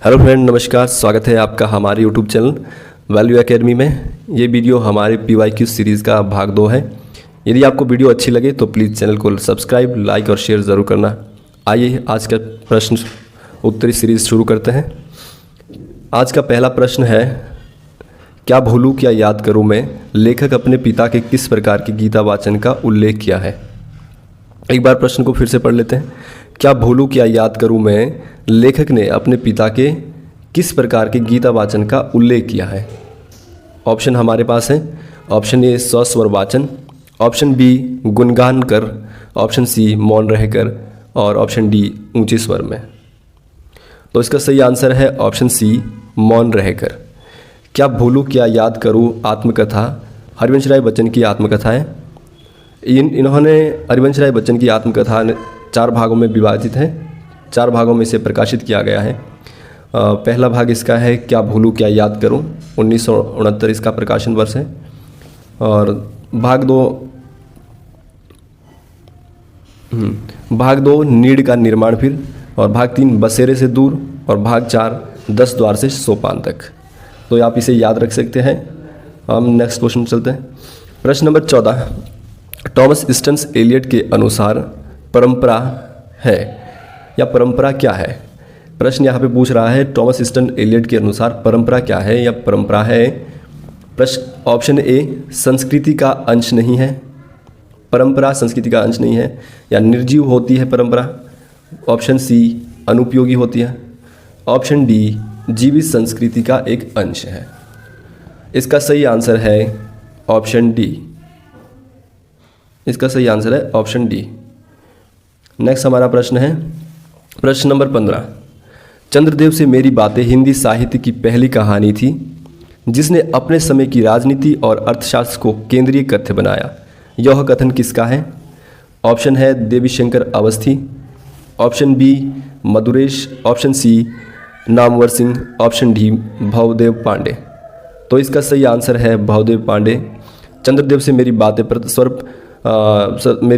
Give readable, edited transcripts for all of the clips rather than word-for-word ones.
Hello friend, नमस्कार। स्वागत है आपका हमारे यूट्यूब चैनल वैल्यू एकेडमी में। ये वीडियो हमारे PYQ सीरीज़ का भाग 2 है। यदि आपको वीडियो अच्छी लगे तो प्लीज़ चैनल को सब्सक्राइब, लाइक और शेयर ज़रूर करना। आइए आज का प्रश्न उत्तरी सीरीज़ शुरू करते हैं। आज का पहला प्रश्न है, क्या भूलूं क्या याद करूं मैं, लेखक अपने पिता के किस प्रकार के गीता वाचन का उल्लेख किया है। एक बार प्रश्न को फिर से पढ़ लेते हैं। क्या भूलूं क्या याद करूं मैं, लेखक ने अपने पिता के किस प्रकार के गीता वाचन का उल्लेख किया है। ऑप्शन हमारे पास है। ऑप्शन ए सस्वर वाचन, ऑप्शन बी गुणगान कर, ऑप्शन सी मौन रहकर और ऑप्शन डी ऊंचे स्वर में। तो इसका सही आंसर है ऑप्शन सी मौन रहकर। क्या भूलूं क्या याद करूं आत्मकथा हरिवंश राय बच्चन की आत्मकथा है। इन्होंने हरिवंश राय बच्चन की आत्मकथा 4 भागों में विभाजित है। 4 भागों में इसे प्रकाशित किया गया है। पहला भाग इसका है क्या भूलूं क्या याद करूं, 1969 इसका प्रकाशन वर्ष है। और भाग 2 नीड़ का निर्माण फिर, और भाग 3 बसेरे से दूर, और भाग 4 10 द्वार से सोपान तक। तो आप इसे याद रख सकते हैं। हम नेक्स्ट क्वेश्चन चलते हैं। प्रश्न नंबर 14, टॉमस स्टन्स एलियट के अनुसार परंपरा है या परंपरा क्या है। प्रश्न यहाँ पे पूछ रहा है टॉमस स्टन्स एलियट के अनुसार परंपरा क्या है या परंपरा है। प्रश्न ऑप्शन ए संस्कृति का अंश नहीं है, परंपरा संस्कृति का अंश नहीं है या निर्जीव होती है परंपरा। ऑप्शन सी अनुपयोगी होती है। ऑप्शन डी जीवित संस्कृति का एक अंश है। इसका सही आंसर है ऑप्शन डी। इसका सही आंसर है ऑप्शन डी। नेक्स्ट हमारा प्रश्न है प्रश्न नंबर 15, चंद्रदेव से मेरी बातें हिंदी साहित्य की पहली कहानी थी जिसने अपने समय की राजनीति और अर्थशास्त्र को केंद्रीय कथ्य बनाया। यह कथन किसका है। ऑप्शन है Devishankar Awasthi, option B Madhuresh, option C Namvar Singh, option D Bhavdev Pandey. तो इसका सही आंसर है भवदेव पांडे। चंद्रदेव से मेरी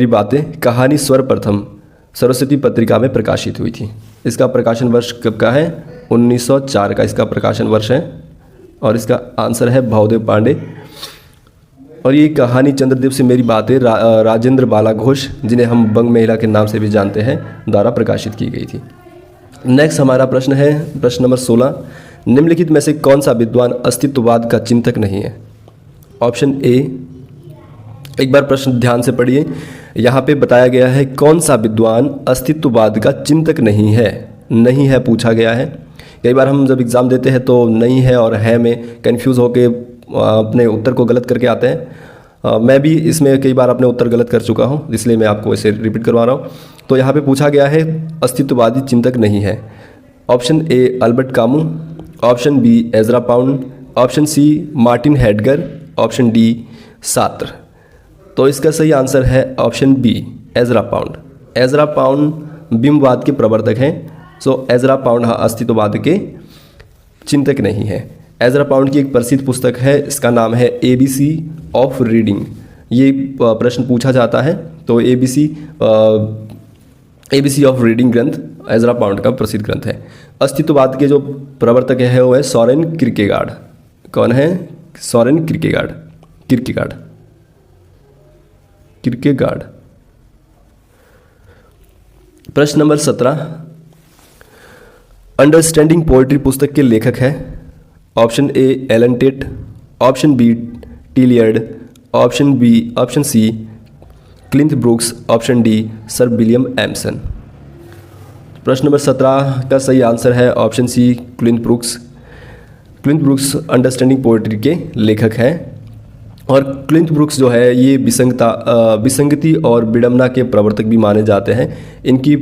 बातें कहानी सर्वप्रथम सरस्वती पत्रिका में प्रकाशित हुई थी। इसका प्रकाशन वर्ष कब का है, 1904 का इसका प्रकाशन वर्ष है। और इसका आंसर है भवदेव पांडे। और ये कहानी चंद्रदेव से मेरी बातें राजेंद्र बाला घोष, जिन्हें हम बंग महिला के नाम से भी जानते हैं, द्वारा प्रकाशित की गई थी। नेक्स्ट हमारा प्रश्न है प्रश्न नंबर 16, निम्नलिखित में से कौन सा विद्वान अस्तित्ववाद का चिंतक नहीं है। ऑप्शन ए, एक बार प्रश्न ध्यान से पढ़िए। यहाँ पे बताया गया है कौन सा विद्वान अस्तित्ववाद का चिंतक नहीं है पूछा गया है। कई बार हम जब एग्ज़ाम देते हैं तो नहीं है और है में कंफ्यूज होके अपने उत्तर को गलत करके आते हैं। मैं भी इसमें कई बार अपने उत्तर गलत कर चुका हूँ, इसलिए मैं आपको इसे रिपीट करवा रहा हूँ। तो यहाँ पे पूछा गया है अस्तित्ववादी चिंतक नहीं है। Option A Albert Camus, option B Ezra Pound, option C Martin Heidegger, option D Sartre. तो इसका सही आंसर है option B Ezra Pound. Ezra Pound बिंबवाद के प्रवर्तक हैं। सो एजरा पाउंड अस्तित्ववाद के चिंतक नहीं है। एजरा पाउंड की एक प्रसिद्ध पुस्तक है, इसका नाम है ABC ऑफ रीडिंग। ये प्रश्न पूछा जाता है तो ABC ऑफ रीडिंग ग्रंथ एजरा पाउंड का प्रसिद्ध ग्रंथ है। अस्तित्ववाद के जो प्रवर्तक है वो है सोरेन किरकेगार्ड। कौन है, सोरेन किरकेगार्ड। प्रश्न नंबर 17, अंडरस्टैंडिंग पोएट्री पुस्तक के लेखक है। Option A Allen Tate, option B Tillyard, option C Cleanth Brooks, option D sir William Empson. प्रश्न नंबर 17 का सही आंसर है option C Cleanth Brooks understanding poetry के लेखक हैं। और क्लिंथ ब्रूक्स जो है ये विसंगति और विडंबना के प्रवर्तक भी माने जाते हैं। इनकी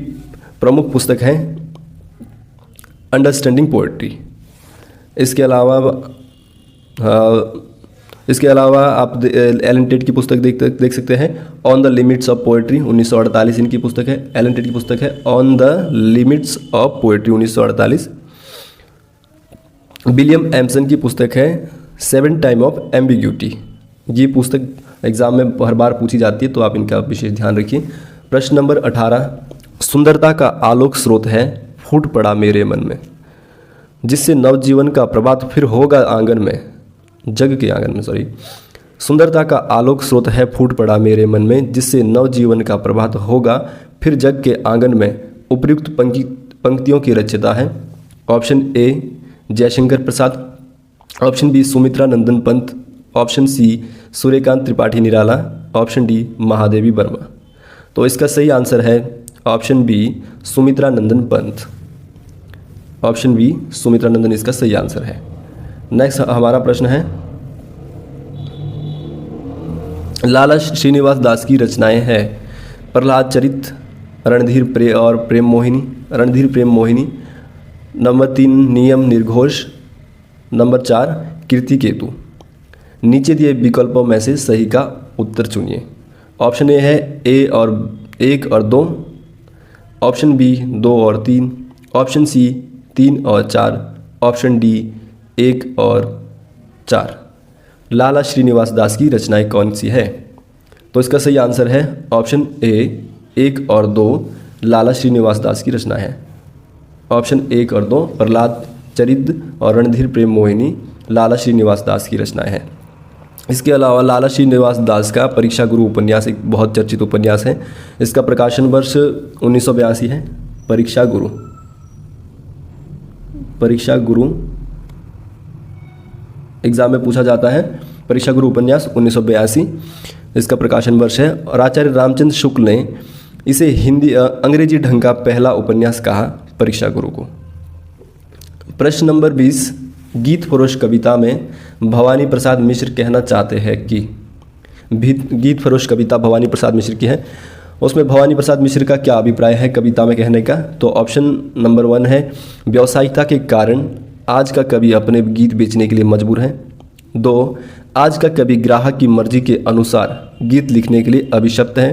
प्रमुख पुस्तक है अंडरस्टैंडिंग पोएट्री। इसके अलावा आप एलन टेट की पुस्तक देख सकते हैं, on the limits of poetry, 1948 इनकी पुस्तक है। एलन टेट की पुस्तक है on the limits of poetry, 1948। William Empson की पुस्तक है 7 टाइम ऑफ एम्बिग्यूटी। ये पुस्तक एग्जाम में हर बार पूछी जाती है, तो आप इनका विशेष ध्यान रखिए। प्रश्न नंबर 18, सुंदरता का आलोक स्रोत है फूट पड़ा मेरे मन में। जिससे नवजीवन का प्रभात फिर होगा आंगन में, जग के आंगन में सॉरी। सुंदरता का आलोक स्रोत है फूट पड़ा मेरे मन में, जिससे नवजीवन का प्रभात होगा फिर जग के आंगन में। उपयुक्त पंक्तियों की रचयिता है option A Jaishankar Prasad, option B Sumitra Nandan Pant, option C Suryakant Tripathi Nirala, option D Mahadevi Verma. तो इसका सही आंसर है option B Sumitra Nandan Pant. Option B Sumitra Nandan इसका सही आंसर है। नेक्स्ट हमारा प्रश्न है, लाला श्रीनिवास दास की रचनाएं हैं प्रहलाद चरित, रणधीर प्रेम मोहिनी, नंबर 3 नियम निर्घोष, नंबर 4 कीर्ति केतु। नीचे दिए विकल्पों में से सही का उत्तर चुनिए। ऑप्शन ए है ए और 1 और 2, ऑप्शन बी 2 और 3, ऑप्शन सी 3 और 4, ऑप्शन डी 1 और 4। लाला श्रीनिवास दास की रचनाएं कौन सी है? तो इसका सही आंसर है ऑप्शन ए 1 और 2 लाला श्रीनिवास दास की रचना है। ऑप्शन 1 और 2 प्रहलाद चरित और रणधीर प्रेम मोहिनी लाला श्रीनिवास दास की रचनाएं हैं। इसके अलावा लाला श्रीनिवास दास का परीक्षा गुरु उपन्यास एक बहुत चर्चित उपन्यास है। इसका प्रकाशन वर्ष 1982 है। परीक्षा गुरु एग्जाम में पूछा जाता है। परीक्षा गुरु उपन्यास 1982 इसका प्रकाशन वर्ष है। और आचार्य रामचंद्र शुक्ल ने इसे अंग्रेजी ढंग का पहला उपन्यास कहा परीक्षा गुरु को। प्रश्न नंबर 20, गीत फरोश कविता में भवानी प्रसाद मिश्र कहना चाहते हैं कि, गीत फरोश कविता भवानी प्रसाद मिश्र की है, उसमें भवानी प्रसाद मिश्र का क्या अभिप्राय है कविता में कहने का? तो ऑप्शन नंबर 1 है व्यावसायिकता के कारण आज का कवि अपने गीत बेचने के लिए मजबूर है। 2, आज का कवि ग्राहक की मर्जी के अनुसार गीत लिखने के लिए अभिशप्त है।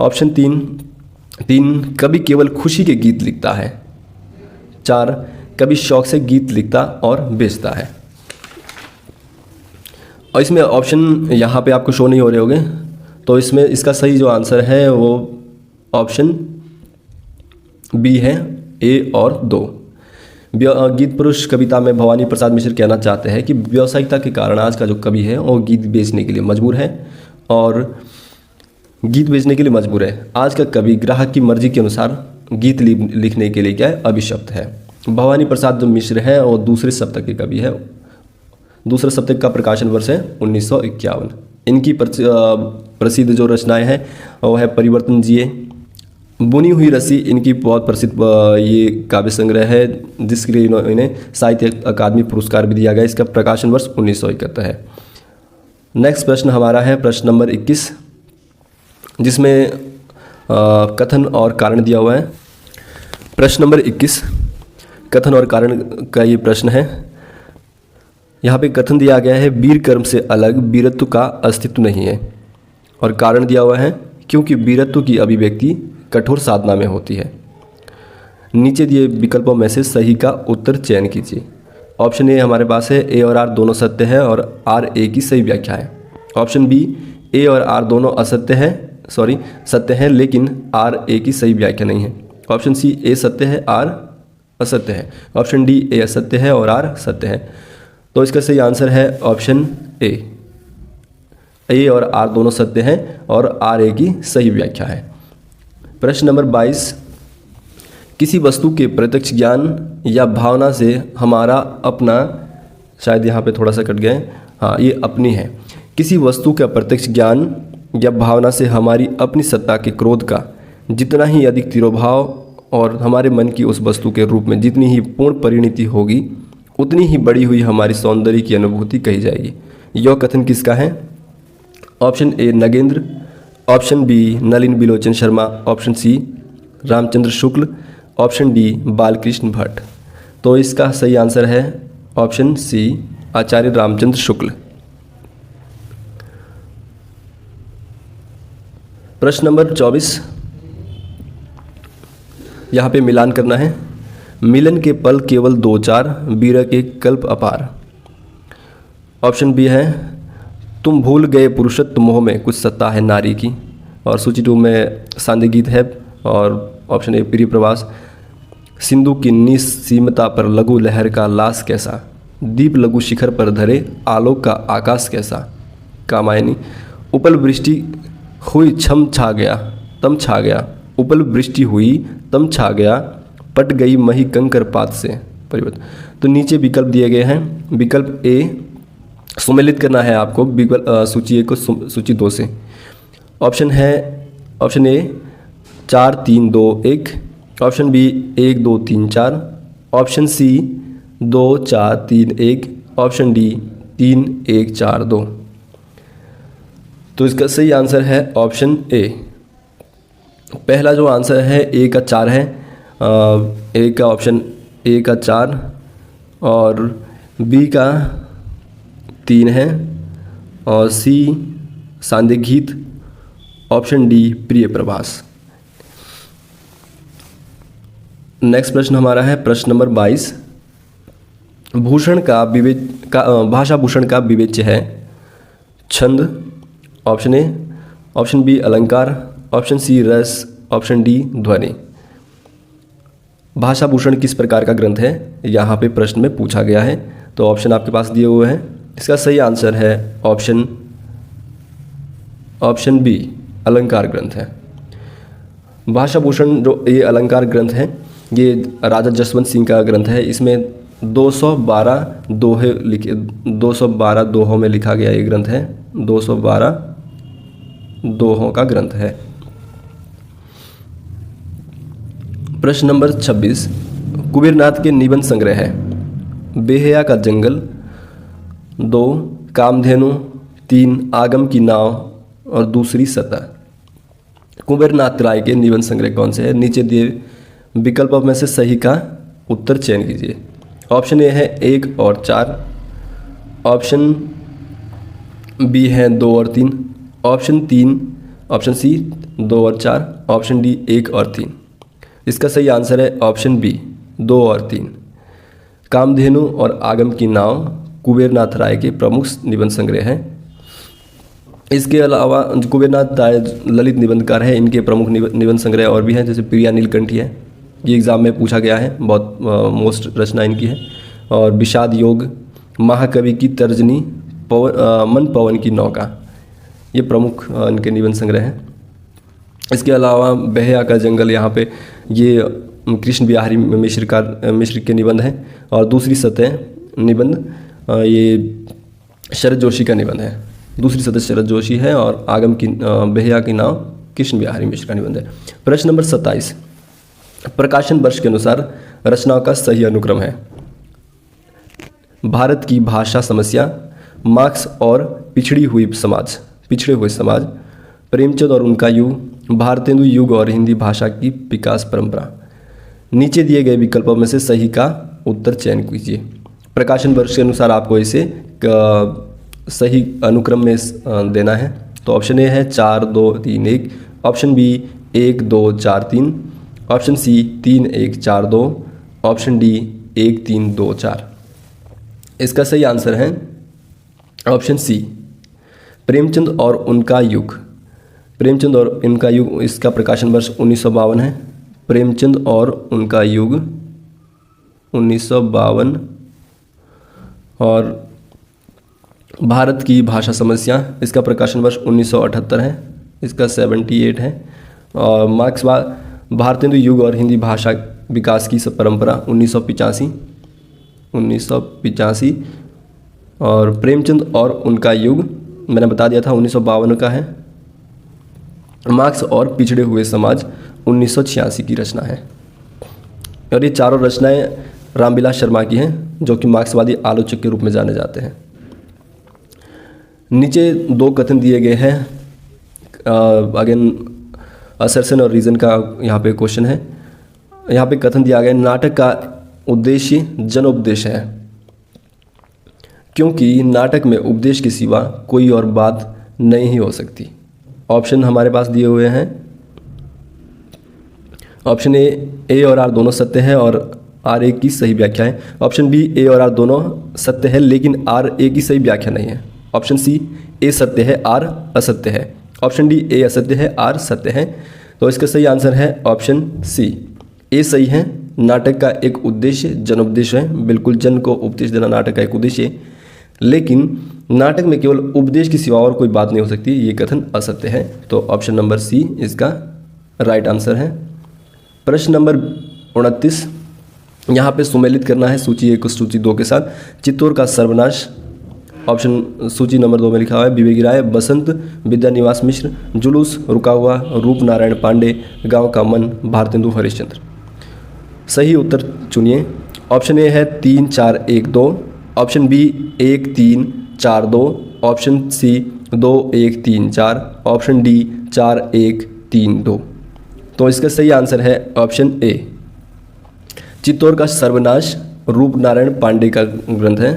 ऑप्शन 3 कवि केवल खुशी के गीत लिखता है। 4, कवि शौक से गीत लिखता और बेचता है। और इसमें ऑप्शन यहाँ पे आपको शो नहीं हो रहे होंगे, तो इसमें इसका सही जो आंसर है वो ऑप्शन बी है ए और 2। गीत पुरुष कविता में भवानी प्रसाद मिश्र कहना चाहते हैं कि व्यावसायिकता के कारण आज का जो कवि है वो गीत बेचने के लिए मजबूर है, और गीत बेचने के लिए मजबूर है। आज का कवि ग्राहक की मर्जी के अनुसार गीत लिखने के लिए क्या है? अभिशप्त है। भवानी प्रसाद जो मिश्र है वो दूसरे शतक के कवि है। दूसरे शतक का प्रकाशन वर्ष है 1951। इनकी प्रसिद्ध जो रचनाएं हैं वो है परिवर्तन जिए, बुनी हुई रस्सी इनकी बहुत प्रसिद्ध ये काव्य संग्रह है, जिसके लिए इन्हें साहित्य अकादमी पुरस्कार भी दिया गया। इसका प्रकाशन वर्ष 1971 है। नेक्स्ट प्रश्न हमारा है प्रश्न नंबर 21, जिसमें कथन और कारण दिया हुआ है। प्रश्न नंबर 21 कथन और कारण का ये प्रश्न है। यहाँ पे कथन दिया गया है वीर कर्म से अलग वीरत्व का अस्तित्व नहीं है, और कारण दिया हुआ है क्योंकि वीरत्व की अभिव्यक्ति कठोर साधना में होती है। नीचे दिए विकल्पों में से सही का उत्तर चयन कीजिए। ऑप्शन ए हमारे पास है ए और आर दोनों सत्य है और आर ए की सही व्याख्या है। ऑप्शन बी ए और आर दोनों सत्य है लेकिन आर ए की सही व्याख्या नहीं है। ऑप्शन सी ए सत्य है आर असत्य है। ऑप्शन डी ए असत्य है और आर सत्य है। तो इसका सही आंसर है ऑप्शन ए और आर दोनों सत्य हैं और आर ए की सही व्याख्या है। प्रश्न नंबर 22, किसी वस्तु के प्रत्यक्ष ज्ञान या भावना से हमारा अपना, शायद यहाँ पे थोड़ा सा कट गए, हाँ ये अपनी है। किसी वस्तु का प्रत्यक्ष ज्ञान या भावना से हमारी अपनी सत्ता के क्रोध का जितना ही अधिक तिरोभाव और हमारे मन की उस वस्तु के रूप में जितनी ही पूर्ण परिणति होगी उतनी ही बड़ी हुई हमारी सौंदर्य की अनुभूति कही जाएगी। यह कथन किसका है? Option A Nagendra, option B Nalin Vilochan Sharma, option C Ramchandra Shukla, option D Balkrishna Bhatt. तो इसका सही आंसर है ऑप्शन सी आचार्य रामचंद्र शुक्ल। प्रश्न नंबर 24, यहाँ पे मिलान करना है। मिलन के पल केवल 2-4 बीरह के कल्प अपार। ऑप्शन बी है तुम भूल गए पुरुषत्व मोह में कुछ सत्ता है नारी की, और सूची 2 में सांध्य गीत है। और ऑप्शन ए प्रिय प्रवास। सिंधु की निस्सीमता पर लघु लहर का लाश कैसा, दीप लघु शिखर पर धरे आलोक का आकाश कैसा। कामायनी, उपल वृष्टि हुई छम छा गया तम छा गया, उपल वृष्टि हुई तम छा गया, पट गई मही कंकर पात से। परिवर्तन, तो नीचे विकल्प दिए गए हैं। विकल्प ए सुमेलित करना है आपको विकल्प सूची 1 को सूची 2 से। Option A 4 3 2 1, option B 1 2 3 4, option C 2 4 3 1, option D 3 1 4 2। तो इसका सही आंसर है ऑप्शन ए। पहला जो आंसर है ए का 4 है, ए का ऑप्शन ए का 4 और बी का 3 है और सी सांध्य गीत, ऑप्शन डी प्रिय प्रभास। नेक्स्ट प्रश्न हमारा है प्रश्न नंबर 22। भूषण का भाषा भूषण का विवेच्य है छंद, ऑप्शन ए, ऑप्शन बी अलंकार, ऑप्शन सी रस, ऑप्शन डी ध्वनि। भाषा भूषण किस प्रकार का ग्रंथ है, यहाँ पे प्रश्न में पूछा गया है। तो ऑप्शन आपके पास दिए हुए हैं। इसका सही आंसर है ऑप्शन बी अलंकार ग्रंथ है। भाषा भूषण जो ये अलंकार ग्रंथ है ये राजा जसवंत सिंह का ग्रंथ है। इसमें 212 दोहों में लिखा गया ये ग्रंथ है। 212 दोहों का ग्रंथ है। प्रश्न नंबर 26। कुबेरनाथ के निबंध संग्रह है बेहया का जंगल, 2 कामधेनु, 3 आगम की नाव और दूसरी सतह। कुबेरनाथ राय के निबंध संग्रह कौन से है? नीचे दिए विकल्पों में से सही का उत्तर चयन कीजिए। ऑप्शन ए है 1 और 4, ऑप्शन बी है 2 और 3, ऑप्शन सी 2 और 4, ऑप्शन डी 1 और 3। इसका सही आंसर है ऑप्शन बी 2 और 3। कामधेनु और आगम की नाव कुबेरनाथ राय के प्रमुख निबंध संग्रह हैं। इसके अलावा कुबेरनाथ राय ललित निबंधकार है, इनके प्रमुख निबंध संग्रह और भी हैं, जैसे प्रिया नीलकंठी है, ये एग्ज़ाम में पूछा गया है, बहुत मोस्ट रचना इनकी है। और विषाद योग, महाकवि की तर्जनी, मन पवन की नौका, ये प्रमुख इनके निबंध संग्रह हैं। इसके अलावा बेहया का जंगल, यहाँ पे ये कृष्ण बिहारी मिश्र के निबंध हैं। और दूसरी सतह निबंध ये शरद जोशी का निबंध है। दूसरी सतह शरद जोशी है और आगम की बेहया की नाव कृष्ण बिहारी मिश्र का निबंध है। प्रश्न नंबर 27। प्रकाशन वर्ष के अनुसार रचनाओं का सही अनुक्रम है। भारत की भाषा समस्या, मार्क्स और पिछड़े हुए समाज, प्रेमचंद और उनका युग, भारतेंदु युग और हिंदी भाषा की विकास परंपरा। नीचे दिए गए विकल्पों में से सही का उत्तर चयन कीजिए। प्रकाशन वर्ष के अनुसार आपको इसे सही अनुक्रम में देना है। तो ऑप्शन ए है 4 2 3 1, option B 1 2 4 3, option C 3 1 4 2, option D 1 3 2 4। इसका सही आंसर है ऑप्शन सी प्रेमचंद और उनका युग। प्रेमचंद और उनका युग, इसका प्रकाशन वर्ष 1952 है। प्रेमचंद और उनका युग 1952। और भारत की भाषा समस्या, इसका प्रकाशन वर्ष 1978 है, इसका 78 है। और मार्क्सवाद, भारतेंदु युग और हिंदी भाषा विकास की परंपरा 1985। और प्रेमचंद और उनका युग मैंने बता दिया था 1952 का है। मार्क्स और पिछड़े हुए समाज 1986 की रचना है। और ये चारों रचनाएं रामविलास शर्मा की हैं, जो कि मार्क्सवादी आलोचक के रूप में जाने जाते हैं। नीचे 2 कथन दिए गए हैं। अगेन असर्शन और रीज़न का यहाँ पे क्वेश्चन है। यहाँ पे कथन दिया गया, नाटक का उद्देश्य जनोपदेश है, क्योंकि नाटक में उपदेश के सिवा कोई और बात नहीं हो सकती। ऑप्शन हमारे पास दिए हुए हैं। ऑप्शन ए और आर दोनों सत्य है और आर ए की सही व्याख्या है। ऑप्शन बी ए और आर दोनों सत्य है लेकिन आर ए की सही व्याख्या नहीं है। ऑप्शन सी ए सत्य है आर असत्य है। ऑप्शन डी ए असत्य है आर सत्य है। तो इसका सही आंसर है ऑप्शन सी, ए सही है नाटक का एक उद्देश्य जनोपदेश है। बिल्कुल, जन को उपदेश देना नाटक का एक उद्देश्य है, लेकिन नाटक में केवल उपदेश के सिवा और कोई बात नहीं हो सकती, ये कथन असत्य है। तो ऑप्शन नंबर सी इसका राइट आंसर है। प्रश्न नंबर 29, यहाँ पे सुमेलित करना है सूची 1 को सूची 2 के साथ। चित्तौड़ का सर्वनाश, ऑप्शन सूची नंबर 2 में लिखा हुआ है विवेकी राय, बसंत विद्यानिवास मिश्र, जुलूस रुका हुआ, रूप नारायण पांडे, गांव का मन, भारतेंदु हरिश्चंद्र। सही उत्तर चुनिए। ऑप्शन ए है 3 4 1 2, option B 1 3 4 2, option C 2 1 3 4, option D 4 1 3 2। तो इसका सही आंसर है ऑप्शन ए। चित्तौड़ का सर्वनाश रूप नारायण पांडे का ग्रंथ है।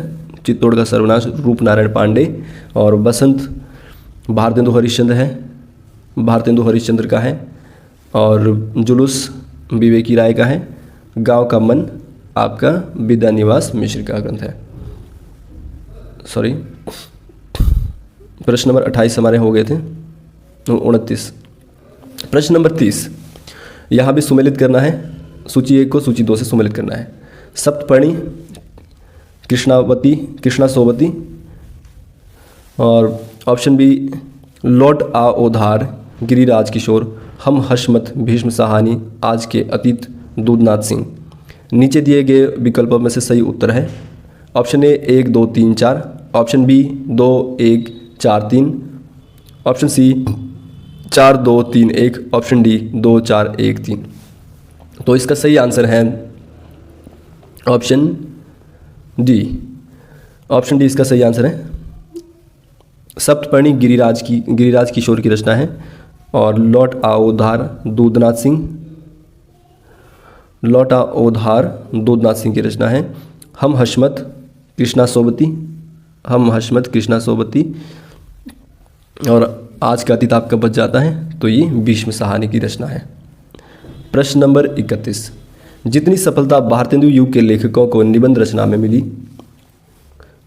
चित्तौड़ का सर्वनाश रूप नारायण पांडे, और बसंत भारतेंदु हरिश्चंद्र है, भारतेंदु हरिश्चंद्र का है, और जुलूस विवेकी राय का है, गांव का मन आपका विद्यानिवास मिश्र का ग्रंथ है। सॉरी, प्रश्न नंबर 28 हमारे हो गए थे, 29। प्रश्न नंबर 30, यहाँ भी सुमेलित करना है, सूची 1 को सूची 2 से सुमेलित करना है। सप्तपर्णी, कृष्णावती, कृष्णा सोवती, और ऑप्शन बी लौट आ ओधार, गिरिराज किशोर, हम हशमत, भीष्म साहानी, आज के अतीत, दूधनाथ सिंह। नीचे दिए गए विकल्पों में से सही उत्तर है option A 1 2 3 4, option B 2 1 4 3, option C 4 2 3 1, option D 2 4 1 3। तो इसका सही आंसर है ऑप्शन डी। ऑप्शन डी इसका सही आंसर है। सप्तपर्णी गिरिराज किशोर की रचना है, और लौट आओ धार दूधनाथ सिंह, लौट आओ धार दूधनाथ सिंह की रचना है। हम हशमत कृष्णा सोबती, हम हशमत कृष्णा सोबती, और आज का अतीत आपका बच जाता है, तो ये भीष्म साहानी की रचना है। प्रश्न नंबर 31, जितनी सफलता भारतेंदु युग के लेखकों को निबंध रचना में मिली,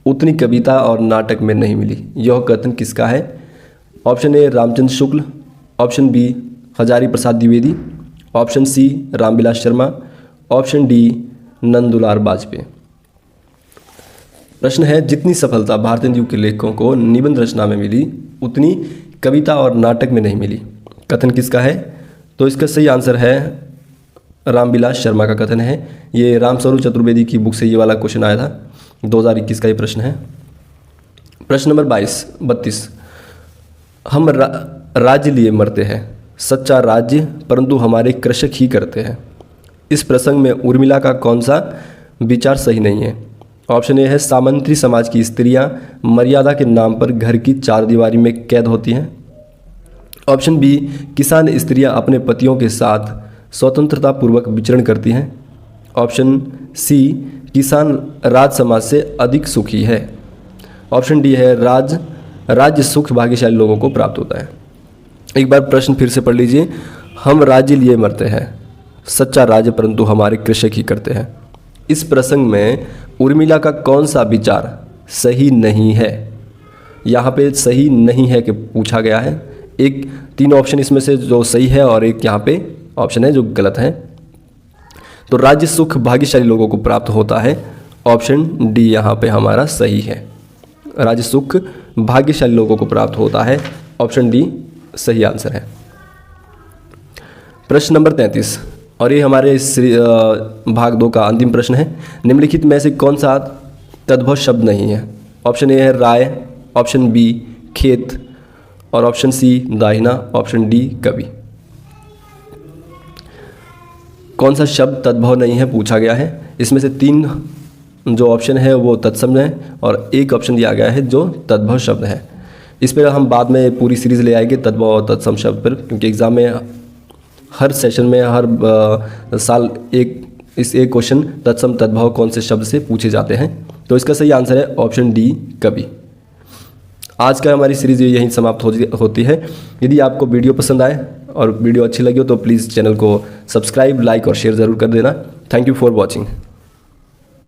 उतनी कविता और नाटक में नहीं मिली। यह कथन किसका है? Option A Ramchandra Shukla, option B Hazari Prasad Dwivedi, option C Ramvilas Sharma, option D Nandulal Bajpai. प्रश्न है, जितनी सफलता भारतेंदु युग के लेखकों को निबंध रचना में मिली, उतनी कविता और नाटक में नहीं मिली। कथन किसका है? तो इसका सही आंसर है रामविलास शर्मा का कथन है। ये रामस्वरूप चतुर्वेदी की बुक से ये वाला क्वेश्चन आया था, 2021 का ये प्रश्न है। प्रश्न नंबर 32, हम राज्य लिए मरते हैं, सच्चा राज्य परंतु हमारे कृषक ही करते हैं। इस प्रसंग में उर्मिला का कौन सा विचार सही नहीं है? ऑप्शन ए है सामंती समाज की स्त्रियां मर्यादा के नाम पर घर की चार दीवारी में कैद होती हैं। ऑप्शन बी किसान स्त्रियां अपने पतियों के साथ स्वतंत्रता पूर्वक विचरण करती हैं। ऑप्शन सी किसान राज समाज से अधिक सुखी है। ऑप्शन डी है राज्य सुख भाग्यशाली लोगों को प्राप्त होता है। एक बार प्रश्न फिर से पढ़ लीजिए। हम राज्य लिए मरते हैं, सच्चा राज्य परंतु हमारे कृषक ही करते हैं। इस प्रसंग में उर्मिला का कौन सा विचार सही नहीं है? यहाँ पे सही नहीं है कि पूछा गया है। एक 3 ऑप्शन इसमें से जो सही है और एक यहाँ पे ऑप्शन है जो गलत है। तो राज्य सुख भाग्यशाली लोगों को प्राप्त होता है। ऑप्शन डी यहाँ पे हमारा सही है। राज्य सुख भाग्यशाली लोगों को प्राप्त होता है। ऑप्शन डी सही आंसर है। प्रश्न नंबर 33 और ये हमारे भाग 2 का अंतिम प्रश्न है। निम्नलिखित में से कौन सा तद्भव शब्द नहीं है? ऑप्शन ए है राय, ऑप्शन बी खेत, और ऑप्शन सी दाहिना, ऑप्शन डी कवि। कौन सा शब्द तद्भव नहीं है पूछा गया है। इसमें से 3 जो ऑप्शन है वो तत्सम है और एक ऑप्शन दिया गया है जो तद्भव शब्द है। इस पर हम बाद में पूरी सीरीज़ ले आएंगे तद्भव और तत्सम शब्द पर, क्योंकि एग्ज़ाम में हर सेशन में हर साल एक क्वेश्चन तत्सम तद्भव कौन से शब्द से पूछे जाते हैं। तो इसका सही आंसर है ऑप्शन डी कवि। आज का हमारी सीरीज़ यहीं समाप्त होती है। यदि आपको वीडियो पसंद आए और वीडियो अच्छी लगी हो तो प्लीज़ चैनल को सब्सक्राइब, लाइक और शेयर ज़रूर कर देना। Thank you for watching.